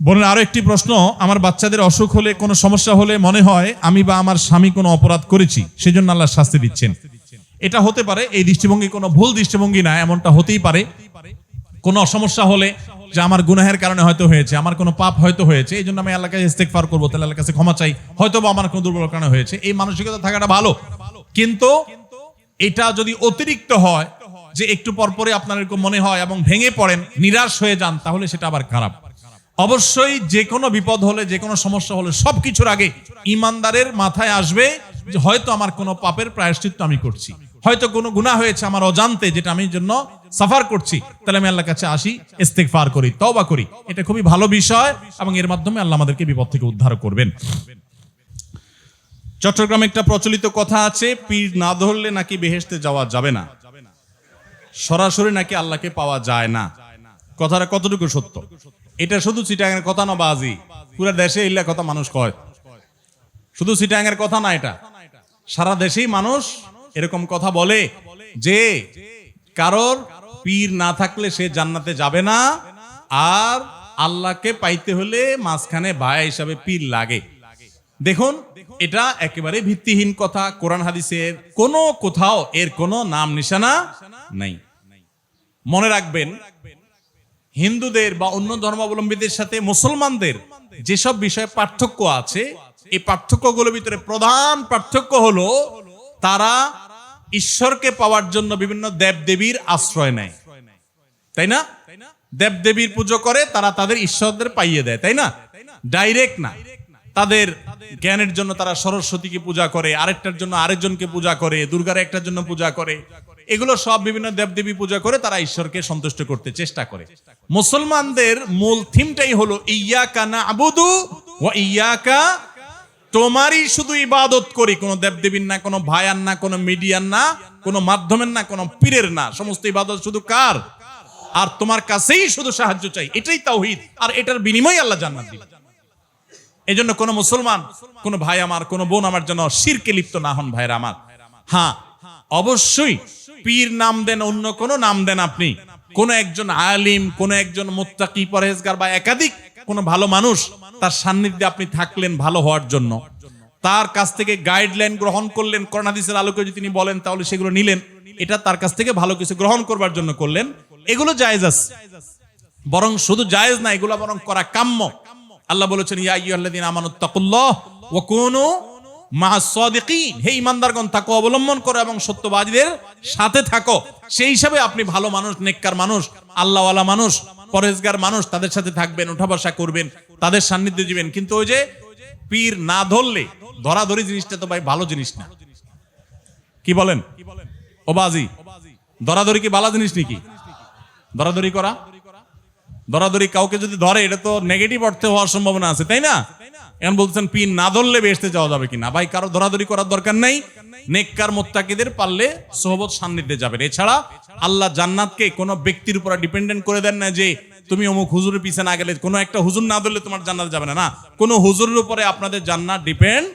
বোনের আরো একটি প্রশ্ন, আমার বাচ্চাদের অসুখ হলে কোনো সমস্যা হলে মনে হয় আমি বা আমার স্বামী কোনো অপরাধ করেছি, সেজন্য আল্লাহ শাস্তি দিচ্ছেন। এটা হতে পারে, এই দৃষ্টিভঙ্গি কোনো ভুল দৃষ্টিভঙ্গি না, এমনটা হতেই পারে। কোনো সমস্যা হলে যে আমার গুনাহের কারণে হয়তো হয়েছে, আমার কোনো পাপ হয়তো হয়েছে, এই জন্য আমি আল্লাহর কাছে ইস্তেগফার করবো, তাহলে আল্লাহর কাছে ক্ষমা চাই, হয়তো বা আমার কোনো দুর্বল কারণে হয়েছে, এই মানসিকতা থাকাটা ভালো। কিন্তু এটা যদি অতিরিক্ত হয়, যে একটু পরপরে আপনার এরকম মনে হয় এবং ভেঙে পড়েন, নিরাশ হয়ে যান, তাহলে সেটা আবার খারাপ। অবশ্যই যে কোনো বিপদ হলে, যে কোনো সমস্যা হলে সবকিছুর আগে ইমানদারের মাথায় আসবে যে হয়তো আমার কোনো পাপের প্রায়শ্চিত্ত আমি করছি, হয়তো কোনো গুনাহ হয়েছে আমার অজান্তে, যেটা আমি জন্য সাফার করছি, তাহলে আমি আল্লাহর কাছে আসি, ইস্তেগফার করি, তওবা করি। এটা খুবই ভালো বিষয় এবং এর মাধ্যমে আল্লাহ আমাদেরকে বিপদ থেকে উদ্ধার করবেন। চট্টগ্রামে একটা প্রচলিত কথা আছে, পীর না ধরলে নাকি বেহেশতে যাওয়া যাবে না, সরাসরি নাকি আল্লাহকে পাওয়া যায় না। কথাটা কতটুকু সত্য? এটা শুধু চিটাগাংয়ের কথা না বাজি, পুরো দেশে ইল্লা কথা মানুষ কয়, শুধু চিটাগাংয়ের কথা না, এটা সারা দেশেই মানুষ এরকম কথা বলে যে কারোর পীর না থাকলে সে জান্নাতে যাবে না, আর আল্লাহকে পাইতে হলে মাঝখানে ভাই হিসাবে পীর লাগে। দেখুন, এটা একেবারে ভিত্তিহীন কথা। কোরআন হাদিসের কোনো কোথাও এর কোনো নাম নিশানা নাই। মনে রাখবেন, হিন্দুদের বা অন্য ধর্মাবলম্বীদের সাথে মুসলমানদের যেসব বিষয়ে পার্থক্য আছে, এই পার্থক্যগুলোর ভিতরে প্রধান পার্থক্য হলো তারা ঈশ্বরকে পাওয়ার জন্য বিভিন্ন দেবদেবীর আশ্রয় নেয়, তাই না? দেবদেবীর পুজো করে, তারা তাদের ঈশ্বরদের পাইয়ে দেয়, তাই না? ডাইরেক্ট না। তাদের জ্ঞানের জন্য তারা সরস্বতীকে পূজা করে, আরেকটার জন্য আরেকজনকে পূজা করে, দুর্গার একটার জন্য পূজা করে, এগুলো সব বিভিন্ন দেবদেবী পূজা করে তারা ঈশ্বরকে সন্তুষ্ট করতে চেষ্টা করে। মুসলমানদের মূল থিমটাই হলো ইয়াকা না'বুদু ওয়া ইয়াকা, তোমারই শুধু ইবাদত করি, কোনো দেবদেবীর না, কোনো ভায়ার না, কোনো মিডিয়ার না, কোনো মাধ্যমের না, কোনো পীরের না, সমস্ত ইবাদত শুধু কার? আর তোমার কাছেই শুধু সাহায্য চাই, এটাই তাওহীদ, আর এটার বিনিময়ে আল্লাহ জান্নাত দিবেন। এই জন্য কোনো মুসলমান, কোনো ভাই আমার, কোনো বোন আমার যেন শিরকে লিপ্ত না হন, ভাইরা আমার। হ্যাঁ, অবশ্যই পীর নাম দেন, অন্য কোনো নাম দেন, আপনি কোনো একজন আলিম, কোনো একজন মুত্তাকি পরহেজগার বা একাধিক কোনো ভালো মানুষ, তার সান্নিধ্যে আপনি থাকলেন ভালো হওয়ার জন্য, তার কাছ থেকে গাইডলাইন গ্রহণ করলেন, কোরআন হাদিসের আলোকে যদি তিনি বলেন তাহলে সেগুলো নিলেন, এটা তার কাছ থেকে ভালো কিছু গ্রহণ করবার জন্য করলেন, এগুলো জায়েজ আছে। বরং শুধু জায়েজ না, এগুলো বরং করা কাম্য। আল্লাহ বলেছেন, ইয়া আইয়ুহাল্লাযীনা আমানুত্তাকুল্লাহ ওয়া কুনু মা'আস সাদিকিন, হে ঈমানদারগণ তাকওয়া অবলম্বন করো এবং সত্যবাদীদের সাথে থাকো। সেই হিসাবে আপনি ভালো মানুষ, নেককার মানুষ, আল্লাহওয়ালা মানুষ, পরহেজগার মানুষ, তাদের সাথে থাকবেন, উঠা বসা করবেন, তাদের সান্নিধ্যে দিবেন। কিন্তু ওই যে পীর না ধরলে, ধরাধরি জিনিসটা তো ভাই ভালো জিনিস না। কি বলেন ও বাজি? ধরাধরি কি ভালো জিনিস নাকি? ধরাধরি করা, ধরাধরি কাউকে যদি ধরে, এটা তো নেগেটিভ অর্থে হওয়ার সম্ভাবনা আছে, তাই না? এখন বলছেন পীর না ধরলে বেহেশতে যাওয়া যাবে কিনা? ভাই, কারো ধরাধরি করার দরকার নাই। নেককার মুত্তাকিদের পারলে সোহবত সান্নিধ্যে যাবেন। এছাড়া আল্লাহ জান্নাতকে কোনো ব্যক্তির উপর ডিপেন্ডেন্ট করে দেন না, যে তুমি অমুক হুজুরের পিছনে না গেলে, কোনো একটা হুজুর না ধরলে তোমার জান্নাত যাবে না। না, কোনো হুজুরের উপরে আপনাদের জান্নাত ডিপেন্ড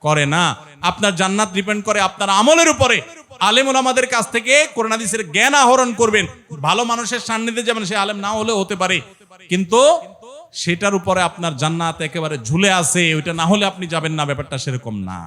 করে না। আপনার জান্নাত ডিপেন্ড করে আপনার আমলের উপরে। আলেম ওলামাদের কাছ থেকে কোরআন হাদিসের জ্ঞান আহরণ করবেন, ভালো মানুষের সান্নিধ্যে যাবেন, সে আলেম না হলেও হতে পারে, কিন্তু সেটার উপরে আপনার জান্নাত একেবারে ঝুলে আছে, ওইটা না হলে আপনি যাবেন না, ব্যাপারটা সেরকম না।